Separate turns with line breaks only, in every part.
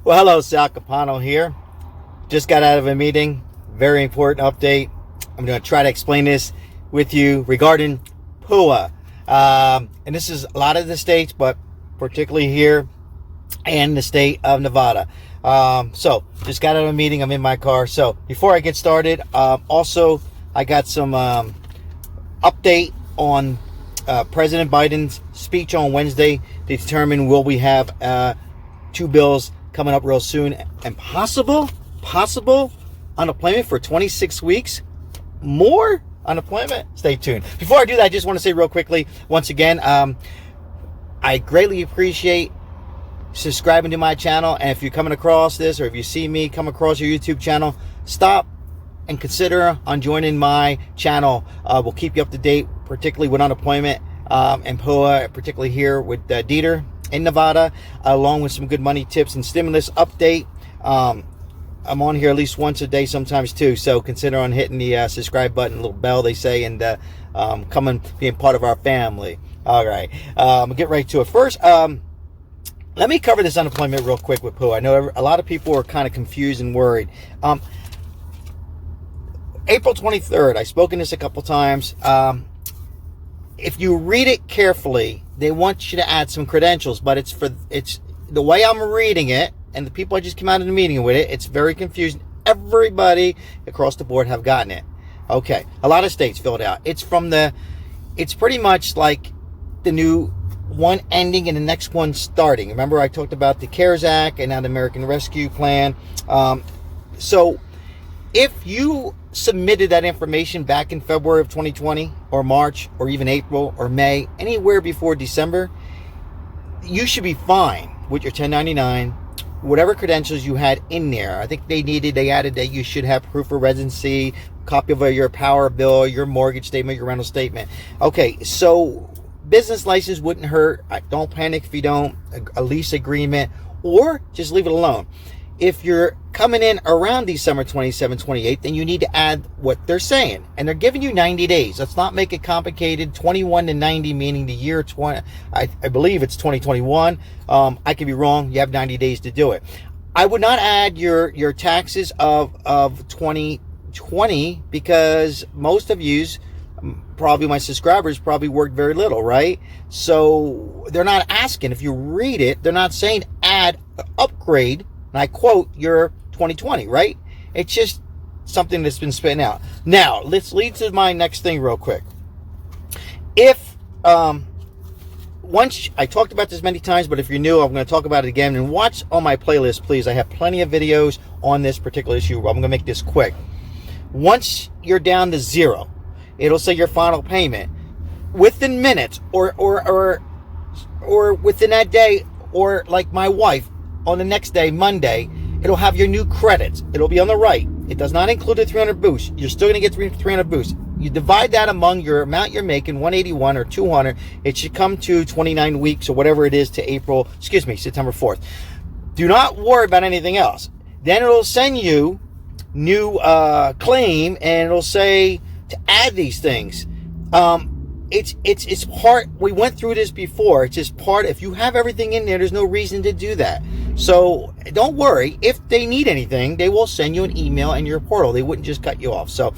Well, hello, Sal Capano here. Just got out of a meeting. Very important update. I'm going to try to explain this with you regarding PUA. And this is a lot of the states, but particularly here and the state of Nevada. So just got out of a meeting. I'm in my car. So before I get started, also I got some update on President Biden's speech on Wednesday to determine will we have two bills coming up real soon and possible unemployment for 26 weeks. More unemployment. Stay tuned. Before I do that, I just want to say real quickly, once again, I greatly appreciate subscribing to my channel. And if you're coming across this, or if you see me come across your YouTube channel, stop and consider on joining my channel. We'll keep you up to date, particularly with unemployment and PUA, particularly here with DETR in Nevada, along with some good money tips and stimulus update. I'm on here at least once a day, sometimes two, so consider on hitting the subscribe button, little bell they say, and coming, being part of our family. All right, get right to it. First, let me cover this unemployment real quick with PUA. I know a lot of people are kind of confused and worried. April 23rd, I've spoken this a couple times. If you read it carefully, they want you to add some credentials, but it's the way I'm reading it, and the people I just came out of the meeting with it, it's very confusing. Everybody across the board have gotten it. Okay, a lot of states filled out. It's pretty much like the new one ending and the next one starting. Remember I talked about the CARES Act and now the American Rescue Plan. So if you submitted that information back in February of 2020 or March or even April or May, anywhere before December, you should be fine with your 1099, whatever credentials you had in there. I think they added that you should have proof of residency, copy of your power bill, your mortgage statement, your rental statement. Okay, so business license wouldn't hurt. Don't panic if you don't. A lease agreement, or just leave it alone. If you're coming in around December 27, 28, then you need to add what they're saying. And they're giving you 90 days. Let's not make it complicated. 21 to 90, meaning the year 20. I believe it's 2021. I could be wrong. You have 90 days to do it. I would not add your taxes of 2020 because most of yous, probably my subscribers, probably worked very little, right? So they're not asking. If you read it, they're not saying add, upgrade, and I quote, your 2020, right? It's just something that's been spitting out. Now, let's lead to my next thing real quick. If, once, I talked about this many times, but if you're new, I'm going to talk about it again. And watch on my playlist, please. I have plenty of videos on this particular issue. I'm going to make this quick. Once you're down to zero, it'll say your final payment. Within minutes, or within that day, or like my wife, on the next day, Monday, it'll have your new credits. It'll be on the right. It does not include the 300 boost. You're still going to get 300 boost. You divide that among your amount you're making, 181 or 200. It should come to 29 weeks or whatever it is to September 4th. Do not worry about anything else. Then it'll send you new claim, and it'll say to add these things. It's part, we went through this before. It's just part, if you have everything in there, there's no reason to do that. So don't worry. If they need anything, they will send you an email in your portal. They wouldn't just cut you off. So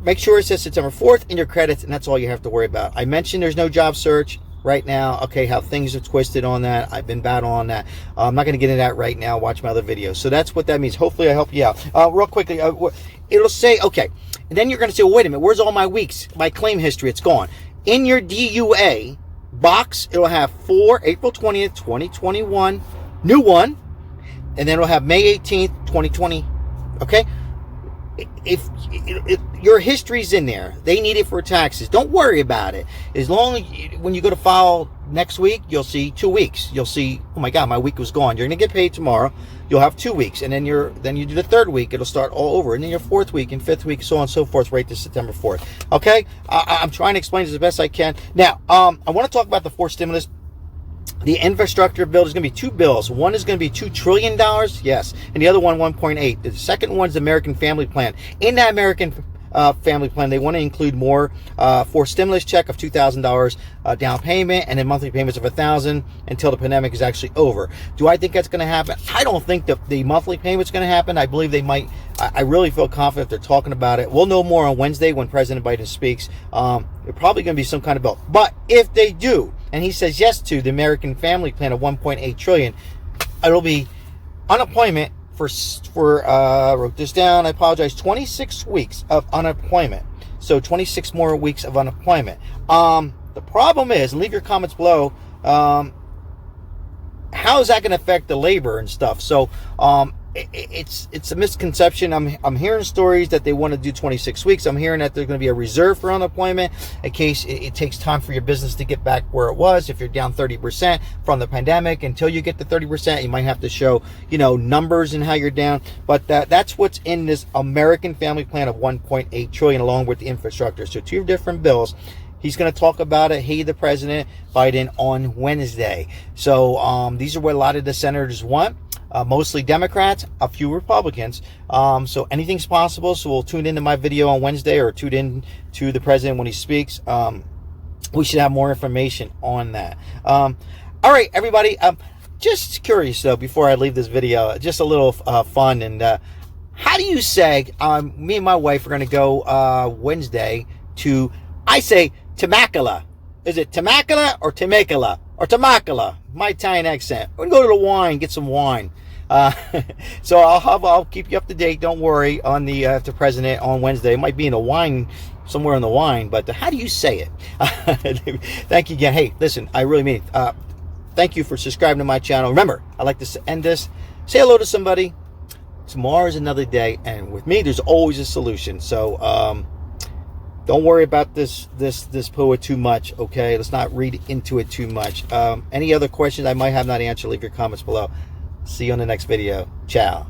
make sure it says September 4th in your credits, and that's all you have to worry about. I mentioned there's no job search right now. Okay, how things are twisted on that. I've been battling on that. I'm not going to get into that right now. Watch my other videos. So that's what that means. Hopefully I help you out. Real quickly, it'll say, okay, and then you're going to say, well, wait a minute, where's all my weeks, my claim history? It's gone. In your DUA box, it'll have for April 20th, 2021, new one, and then it'll have May 18th, 2020. Okay? If your history's in there, they need it for taxes. Don't worry about it. As long as when you go to file next week, you'll see 2 weeks. You'll see, oh my God, my week was gone. You're gonna get paid tomorrow. You'll have 2 weeks, and then you do the third week. It'll start all over, and then your fourth week and fifth week, so on and so forth, right to September 4th. Okay, I'm trying to explain this as best I can. Now, I want to talk about the fourth stimulus. The infrastructure bill is going to be two bills. One is going to be $2 trillion, yes, and the other one 1.8. The second one is the American Family Plan. In that American family plan. They want to include more for stimulus check of $2,000 down payment, and then monthly payments of $1,000 until the pandemic is actually over. Do I think that's going to happen? I don't think that the monthly payment's going to happen. I believe they might. I really feel confident they're talking about it. We'll know more on Wednesday when President Biden speaks. There's probably going to be some kind of bill. But if they do, and he says yes to the American Family Plan of $1.8 trillion, it'll be unemployment for wrote this down, I apologize, 26 weeks of unemployment. So 26 more weeks of unemployment. The problem is, leave your comments below, how is that going to affect the labor and stuff? So it's a misconception. I'm hearing stories that they want to do 26 weeks. I'm hearing that there's going to be a reserve for unemployment in case it takes time for your business to get back where it was. If you're down 30% from the pandemic, until you get to 30%, you might have to show, numbers and how you're down. But that's what's in this American Family Plan of $1.8 trillion, along with the infrastructure. So 2 different bills. He's going to talk about it, the President Biden, on Wednesday. So these are what a lot of the senators want. Mostly Democrats, a few Republicans. So anything's possible. So we'll tune into my video on Wednesday, or tune in to the president when he speaks. We should have more information on that. All right, everybody. Just curious, though, before I leave this video, just a little fun. And how do you say, me and my wife are going to go Wednesday to, I say, Temecula. Is it Temecula or Temecula? Or Temecula? My Italian accent. We're going to go to the wine, get some wine. So I'll keep you up to date. Don't worry on the president on Wednesday. It might be in the wine, somewhere in the wine, but how do you say it? Thank you again. Hey, listen, I really mean it. Thank you for subscribing to my channel. Remember, I like to end this. Say hello to somebody. Tomorrow is another day, and with me, there's always a solution. So don't worry about this PUA too much, okay? Let's not read into it too much. Any other questions I might have not answered, leave your comments below. See you on the next video. Ciao.